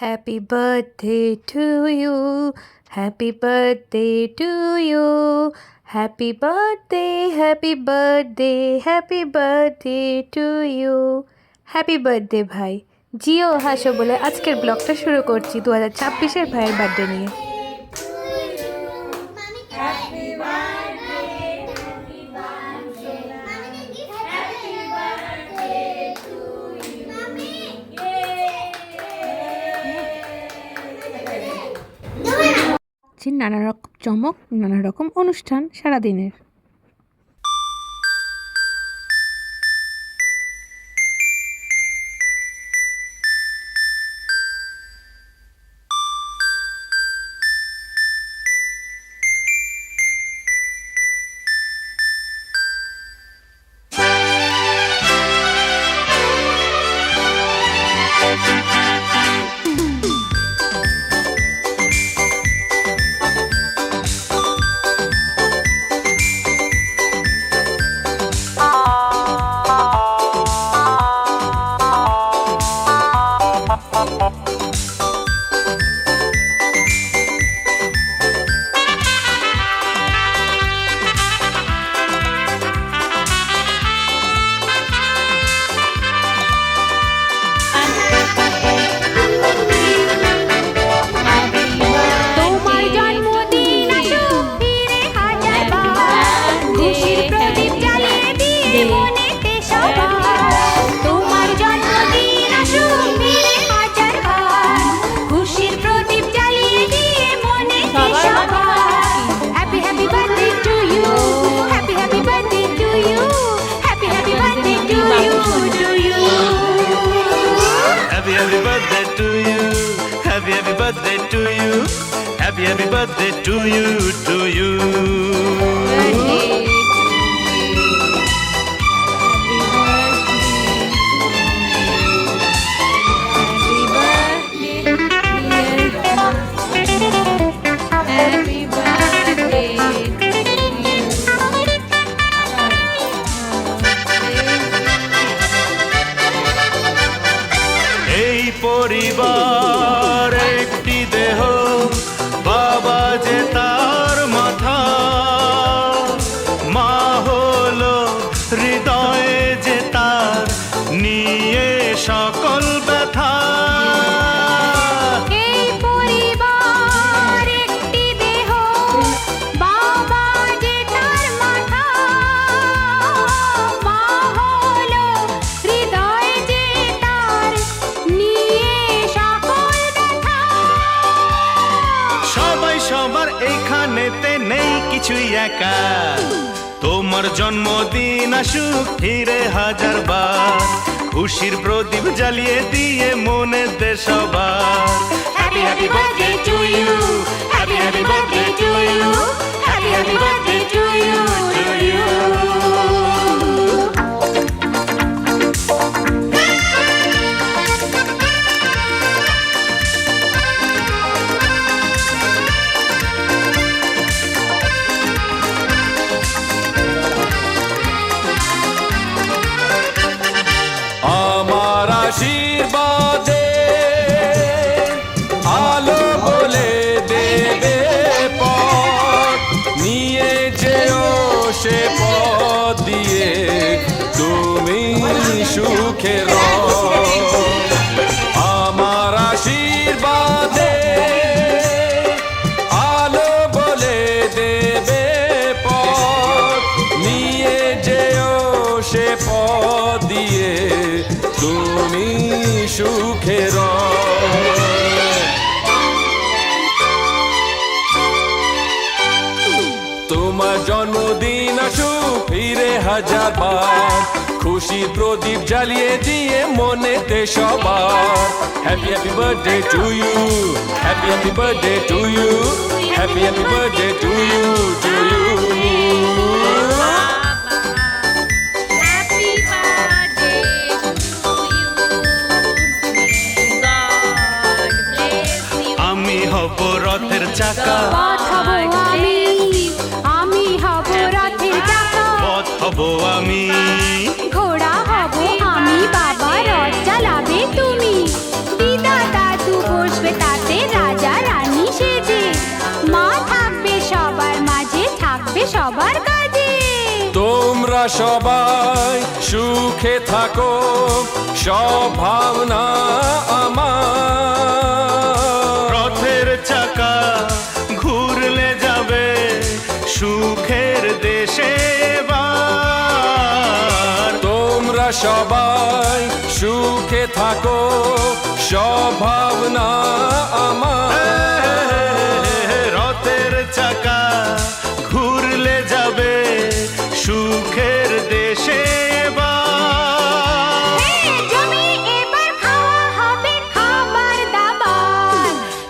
Happy birthday to you. Happy birthday to you. Happy birthday, happy birthday, happy birthday to you. Happy birthday ভাই। জিও হাসো বলে আজকের ব্লগটা শুরু করছি 2026-এর ভাইয়ের বার্থডে নিয়ে। নানা রকম চমক, নানা রকম অনুষ্ঠান সারাদিনের। Happy birthday to you. Happy birthday to you, to you. এই পরিবার একটি দেহ, বাবা যে তার মাথা, মা হলো হৃদয়ে যে তার, নিয়ে সকল ব্যথা। সবার এইখানেতে নেই কিছুই একা, তোমার জন্মদিন আসুক ফিরে হাজার বার, খুশির প্রদীপ জ্বালিয়ে দিয়ে মনে দে সবার। Happy happy birthday to you, happy happy birthday to you, happy happy birthday to you, to you. আমার আশীর্বাদে আলো বলে দেবে পথ, নিয়ে যেও সে পথ দিয়ে তুমি সুখে রও। আমার আশীর্বাদে আলো বলে দেবে পথ, নিয়ে যেও সে পথ দিয়ে তুমি সুখে রও। তোমার জন্মদিন আসুক ফিরে হাজার বার, খুশির প্রদীপ জ্বালিয়ে দিয়ে মনেতে সবার। Happy happy birthday to you, happy happy birthday to you, happy happy birthday to you, to you. আমি হব রথের চাকা, আমি হব রথের চাকা, পথ হব আমি, ঘোড়া হব আমি, বাবা রথ চালাবে তুমি, দিদা দাদু বসবে সবাই সুখে থাকো, সব ভাবনা আমার। রথের চাকা ঘুরলে যাবে সুখের দেশে এবার। তোমরা সবাই সুখে থাকো, সব ভাবনা আমার। রথের চাকা ঘুরলে যাবে সুখের দেশে এবার।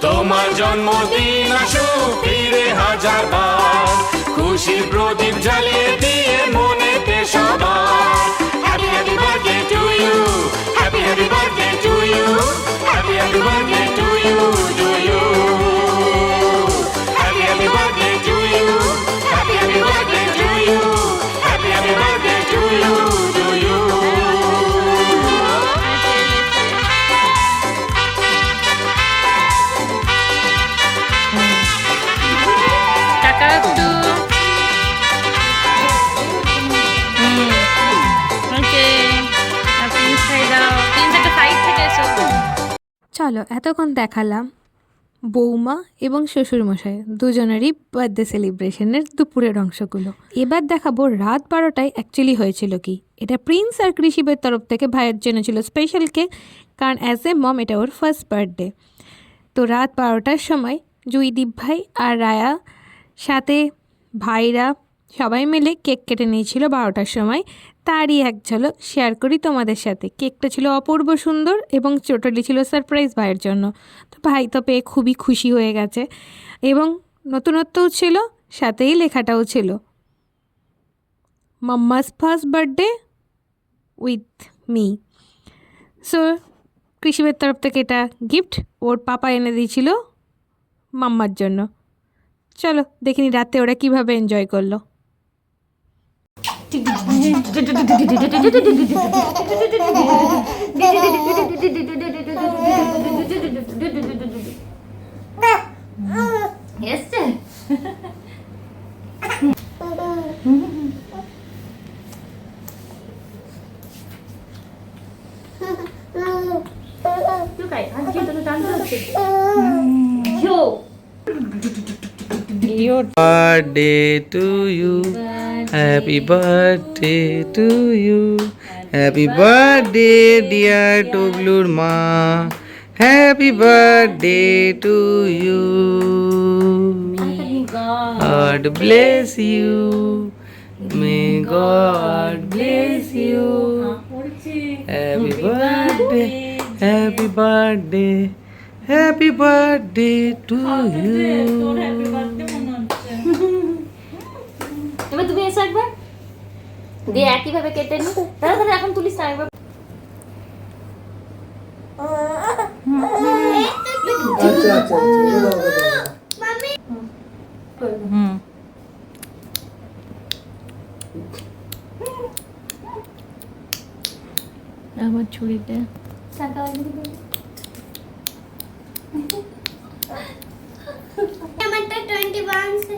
তোমার জন্মদিন আসুক ফিরে হাজার বার, খুশির প্রদীপ জ্বালিয়ে দিয়ে মনেতে সবার। Happy happy birthday to you, happy happy birthday to you, happy happy birthday to you, to you. Happy happy birthday to you, happy happy birthday to you, happy happy birthday to you, to you. টাকা একটু ওকে Prince খাই দাও, Prince একটা side থেকে এসো। চলো এতক্ষণ দেখালাম বৌমা এবং শ্বশুরমশাই দুজনেরই বার্থডে সেলিব্রেশনের দুপুরের অংশগুলো। এবার দেখাবো রাত 12টায় অ্যাকচুয়ালি হয়েছিল কি। এটা প্রিন্স আর কৃষিবের তরফ থেকে ভাইয়ের জন্য ছিল স্পেশাল কেক, কারণ অ্যাজ এ মম এটা ওর ফার্স্ট বার্থডে। তো রাত 12টার সময় জুইদীপ ভাই আর রায়া সাথে ভাইরা সবাই মিলে কেক কেটে নিয়েছিল 12টার সময়। তারই এক ঝলক শেয়ার করি তোমাদের সাথে। কেকটা ছিল অপূর্ব সুন্দর এবং টোটালি ছিল সারপ্রাইজ ভাইয়ের জন্য। তো ভাই তো পেয়ে খুবই খুশি হয়ে গেছে এবং নতুনত্বও ছিল, সাথেই লেখাটাও ছিল mumma's first birthday with me. So কৃষিবের তরফ থেকে এটা গিফট ওর পাপা এনে দিয়েছিল মাম্মার জন্য। চলো দেখিনি রাতে ওরা কিভাবে এনজয় করলো। Birthday to you, happy birthday to you, happy birthday dear Toglur ma, happy birthday to you, God bless you, may God bless you, happy birthday, happy birthday, happy birthday to you. এবার তুমি এসো একবার দিয়ে একইভাবে কেটে নি। তাহলে এখন তুলিস না একবার। আবার ছুরিতে আমারটা 21 সে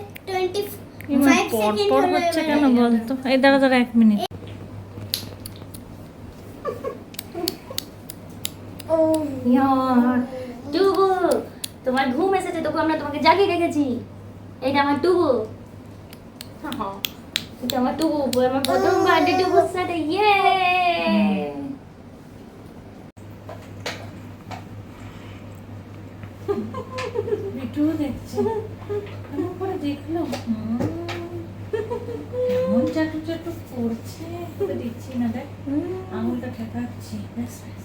25 পর হচ্ছে কেন বলতো? এই দাঁড়া দাঁড়া 1 মিনিট। টুবু তোমার ঘুম এসেছে, তবু আমরা তোমাকে জাগিয়ে রেখেছি। এটা আমার টুবু, এটা আমার টুবু, আমার প্রথম বার্থডে টুবুর সাথে। ইয়ে একটু দেখছি কেমন করে দেখলো, এমন চাটু চাটু করছে, তোকে দিচ্ছি না, দেখ আঙুলটা ঠেকাচ্ছি। ব্যাস ব্যাস।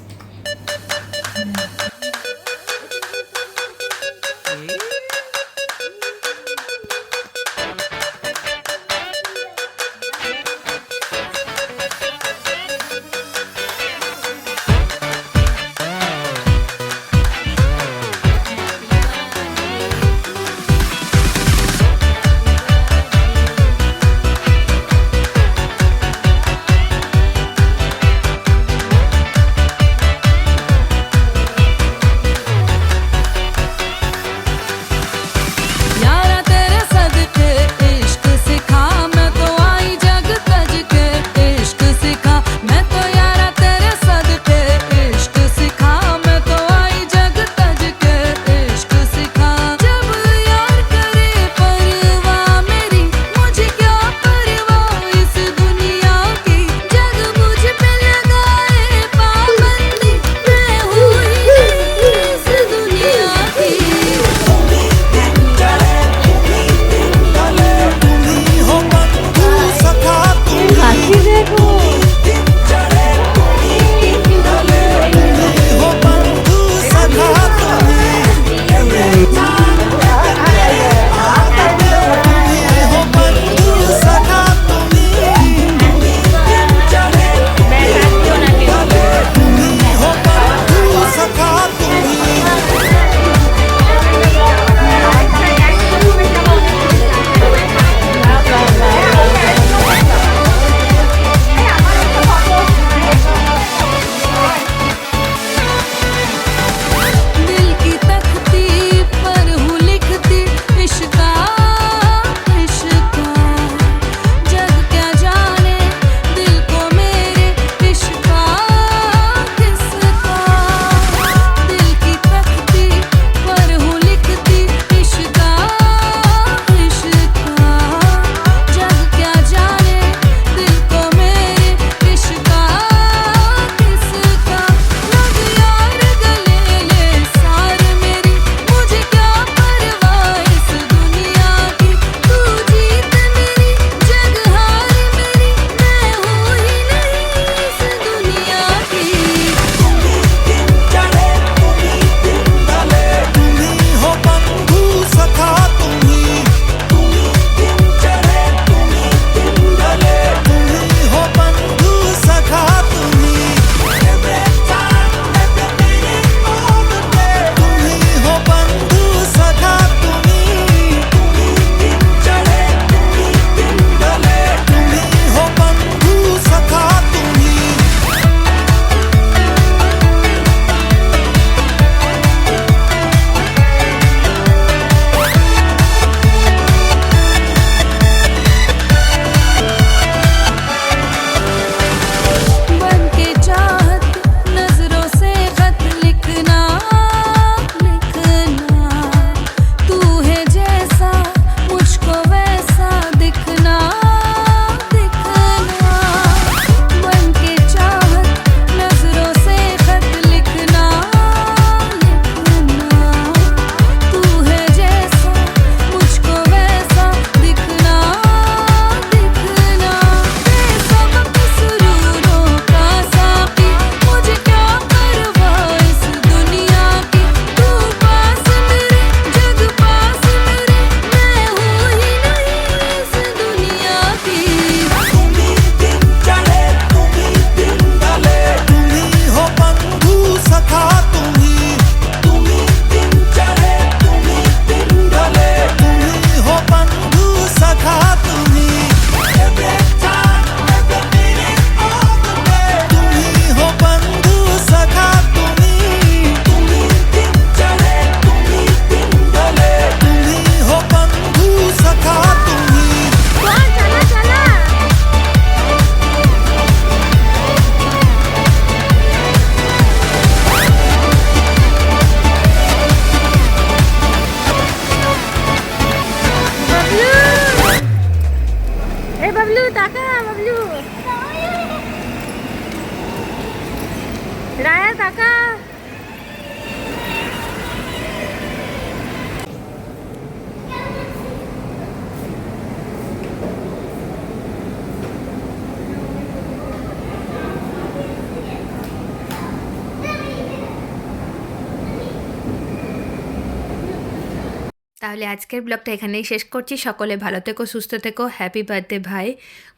তাহলে আজকের ব্লগটা এখানেই শেষ করছি। সকলে ভালো থেকো, সুস্থ থেকো। হ্যাপি বার্থডে ভাই,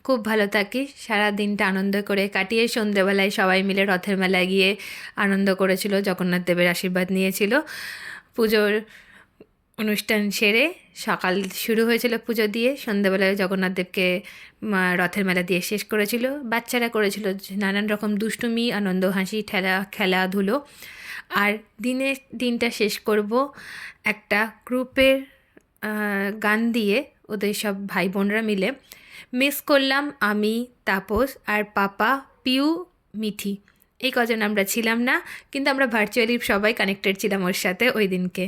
খুব ভালো থাকিস, সারা দিনটা আনন্দ করে কাটিয়ে সন্ধ্যেবেলায় সবাই মিলে রথের মেলায় গিয়ে আনন্দ করেছিল, জগন্নাথ দেবের আশীর্বাদ নিয়েছিল। পুজোর অনুষ্ঠান সেরে সকাল শুরু হয়েছিল পুজো দিয়ে, সন্ধ্যেবেলায় জগন্নাথ দেবকে রথের মেলা দিয়ে শেষ করেছিল। বাচ্চারা করেছিল নানান রকম দুষ্টুমি, আনন্দ, হাসি, খেলাধুলো। আর দিনটা শেষ করব একটা গ্রুপের গান দিয়ে, ওদের সব ভাই বোনরা মিলে। মিস করলাম আমি, তাপস আর পাপা, পিউ, মিঠি, এই কজন আমরা ছিলাম না, কিন্তু আমরা ভার্চুয়ালি সবাই কানেক্টেড ছিলাম ওর সাথে ওই দিনকে।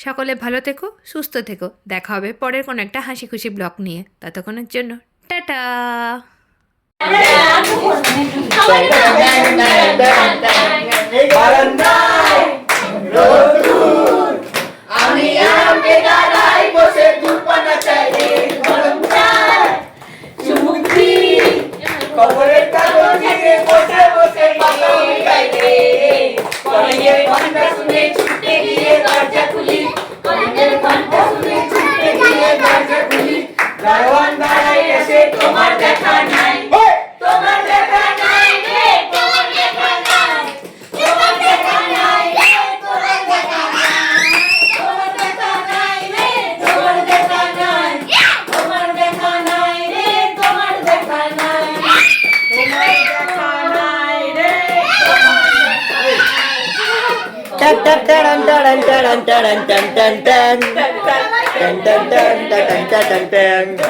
সকলে ভালো থেকো, সুস্থ থেকো, দেখা হবে পরের কোনো একটা হাসি খুশি ব্লগ নিয়ে। ততক্ষণের জন্য tata. Dun, dun, dun, dun, dun, dun, dun, dun.